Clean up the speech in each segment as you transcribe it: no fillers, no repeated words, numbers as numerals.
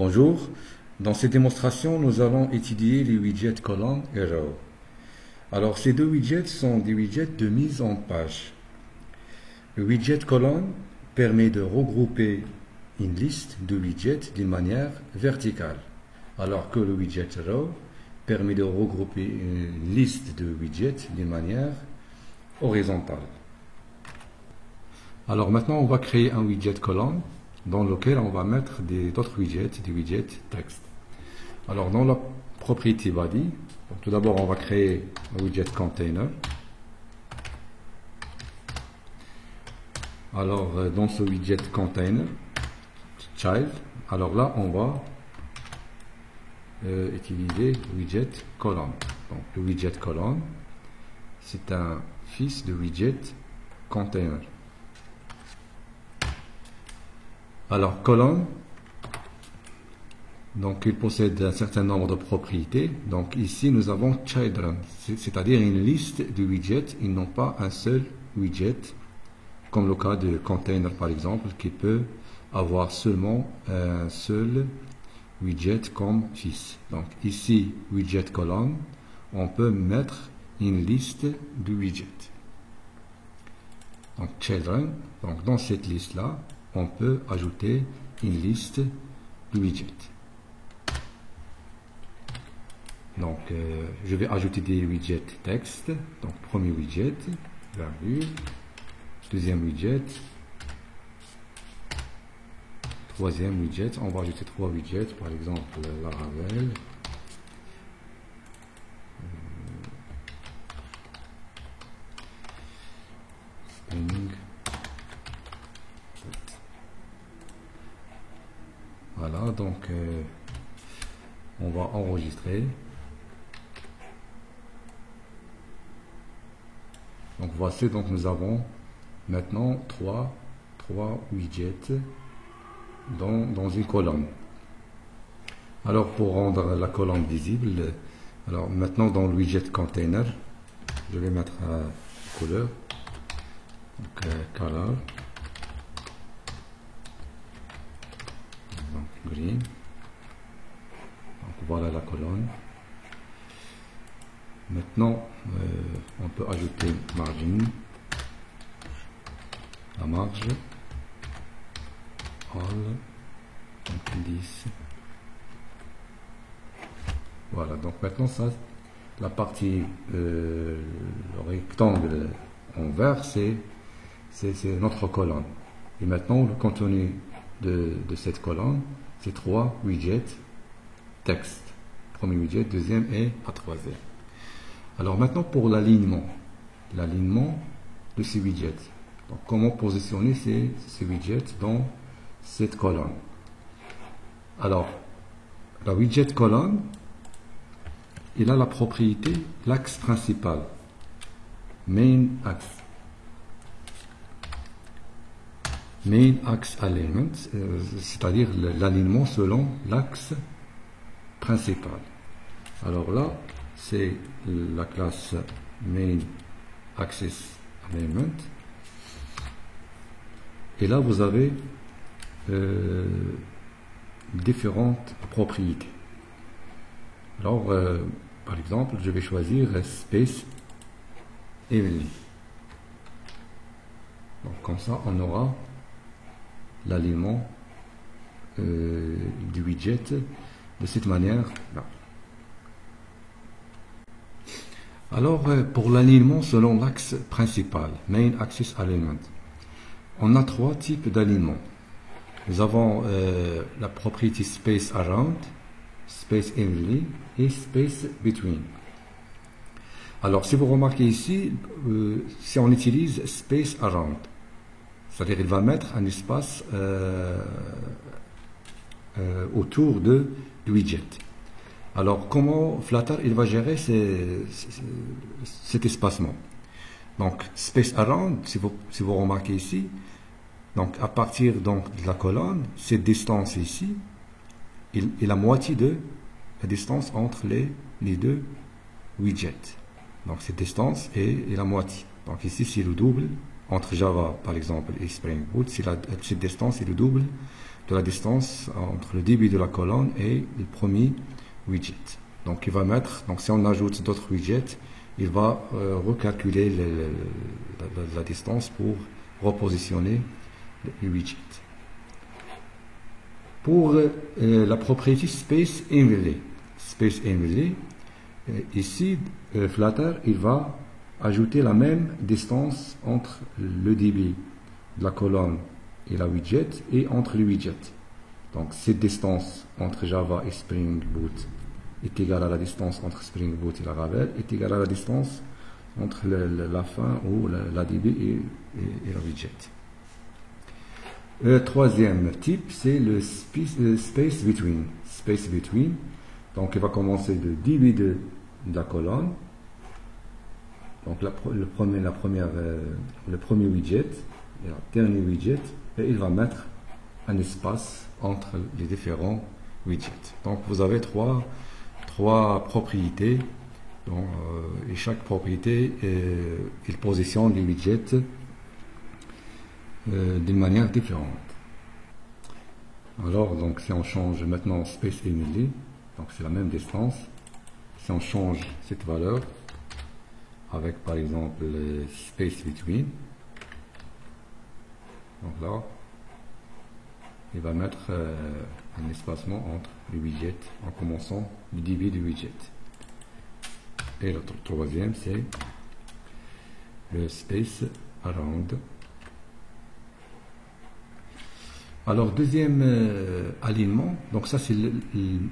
Bonjour, dans cette démonstration, nous allons étudier les widgets colonne et row. Alors, ces deux widgets sont des widgets de mise en page. Le widget colonne permet de regrouper une liste de widgets d'une manière verticale, alors que le widget row permet de regrouper une liste de widgets d'une manière horizontale. Alors maintenant, on va créer un widget colonne dans lequel on va mettre d'autres widgets, des widgets texte. Alors dans la propriété body, tout d'abord on va créer un widget container. Alors dans ce widget container, child, alors là on va utiliser widget colonne. Donc le widget colonne, c'est un fils de widget container. Alors, colonne, donc il possède un certain nombre de propriétés. Donc ici, nous avons children, c'est-à-dire une liste de widgets, ils n'ont pas un seul widget, comme le cas de container par exemple, qui peut avoir seulement un seul widget comme fils. Donc ici, widget colonne, on peut mettre une liste de widgets. Donc children, donc dans cette liste-là, on peut ajouter une liste de widgets. Donc, je vais ajouter des widgets texte. Donc, premier widget, virgule, deuxième widget, troisième widget. On va ajouter trois widgets, par exemple Laravel. Spring. Voilà, donc on va enregistrer. Donc voici, donc nous avons maintenant trois widgets dans une colonne. Alors pour rendre la colonne visible, alors maintenant dans le widget container, je vais mettre couleur, donc color. Green. Donc voilà la colonne. Maintenant, on peut ajouter margin, la marge, all, donc 10. Voilà, donc maintenant ça, la partie, le rectangle en vert, c'est notre colonne. Et maintenant, le contenu de cette colonne, c'est trois widgets texte. Premier widget, deuxième et la troisième. Alors maintenant pour l'alignement de ces widgets. Donc comment positionner ces widgets dans cette colonne. Alors la widget colonne, il a la propriété l'axe principal, main axe. Main axe alignment, c'est-à-dire l'alignement selon l'axe principal. Alors là, c'est la classe main axis alignment. Et là, vous avez différentes propriétés. Alors, par exemple, je vais choisir space evenly. Donc comme ça, on aura l'alignement du widget de cette manière là. Alors pour l'alignement selon l'axe principal, main axis alignment, on a trois types d'alignement. Nous avons la propriété space around, space evenly et space between. Alors si vous remarquez ici, si on utilise space around, c'est-à-dire qu'il va mettre un espace autour du widget. Alors comment Flutter il va gérer cet espacement? Donc space around, si vous remarquez ici, donc à partir donc de la colonne, cette distance ici est la moitié de la distance entre les deux widgets. Donc cette distance est la moitié. Donc ici c'est le double. Entre Java, par exemple, et Spring Boot, cette distance est le double de la distance entre le début de la colonne et le premier widget. Donc il va mettre, donc si on ajoute d'autres widgets, il va recalculer la distance pour repositionner le widget. Pour la propriété Space Invalid, ici Flutter il va ajouter la même distance entre le début de la colonne et la widget et entre les widgets. Donc cette distance entre Java et Spring Boot est égale à la distance entre Spring Boot et Laravel est égale à la distance entre la fin ou la DB et la widget. Le troisième type, c'est le space between. Space between. Donc il va commencer de début de la colonne. Donc le premier widget et le dernier widget, et il va mettre un espace entre les différents widgets. Donc vous avez trois propriétés, donc, et chaque propriété il positionne les widgets d'une manière différente. Alors donc si on change maintenant Space Invalid, donc c'est la même distance. Si on change cette valeur avec par exemple Space Between, donc là il va mettre un espacement entre les widgets en commençant du début du widget. Et le troisième c'est le Space Around. Alors deuxième alignement, donc ça c'est le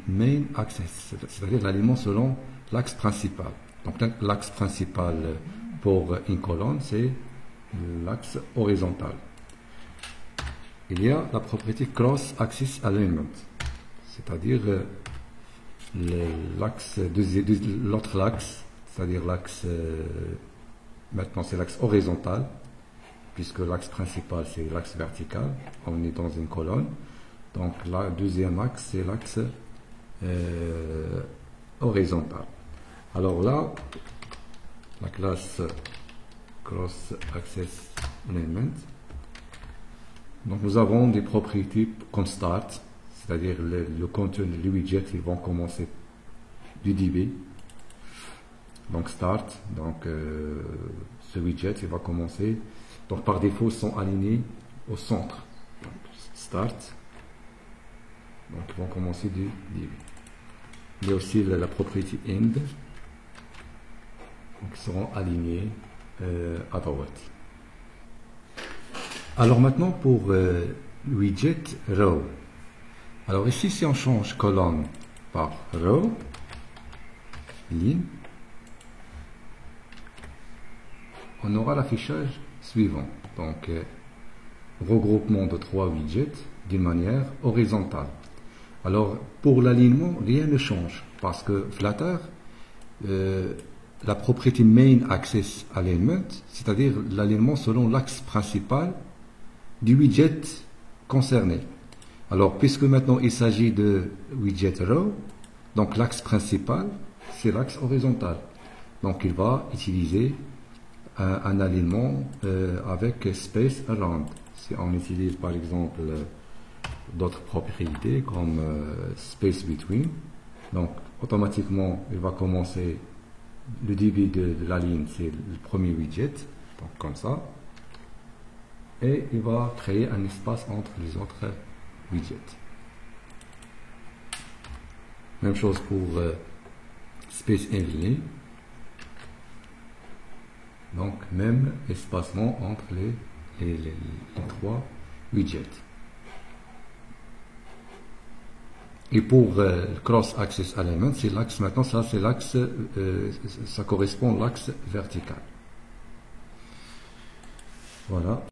main axis, c'est-à-dire l'alignement selon l'axe principal. Donc l'axe principal pour une colonne c'est l'axe horizontal. Il y a la propriété Cross Axis Alignment, c'est-à-dire l'autre axe, c'est-à-dire l'axe, maintenant c'est l'axe horizontal, puisque l'axe principal c'est l'axe vertical, on est dans une colonne. Donc le deuxième axe c'est l'axe horizontal. Alors là, la classe Cross Axis Alignment, donc nous avons des propriétés comme start, c'est-à-dire le contenu, les widgets ils vont commencer du début. Donc start, donc ce widget il va commencer, donc par défaut ils sont alignés au centre. Donc start, donc ils vont commencer du début. Il y a aussi la propriété end, donc ils seront alignés à droite. Alors maintenant pour widget row. Alors ici si on change colonne par row, ligne, on aura l'affichage suivant. Donc regroupement de 3 widgets d'une manière horizontale. Alors pour l'alignement, rien ne change parce que Flutter, la propriété Main Axis Alignment, c'est-à-dire l'alignement selon l'axe principal du widget concerné. Alors puisque maintenant il s'agit de widget row, donc l'axe principal c'est l'axe horizontal. Donc il va utiliser un alignement avec Space Around. Si on utilise par exemple d'autres propriétés comme Space Between, donc automatiquement il va commencer le début de la ligne, c'est le premier widget, donc comme ça, et il va créer un espace entre les autres widgets. Même chose pour Space Invalid, donc même espacement entre les 3 widgets. Et pour Cross Axis Alignment, c'est l'axe maintenant, ça c'est l'axe, ça correspond à l'axe vertical. Voilà.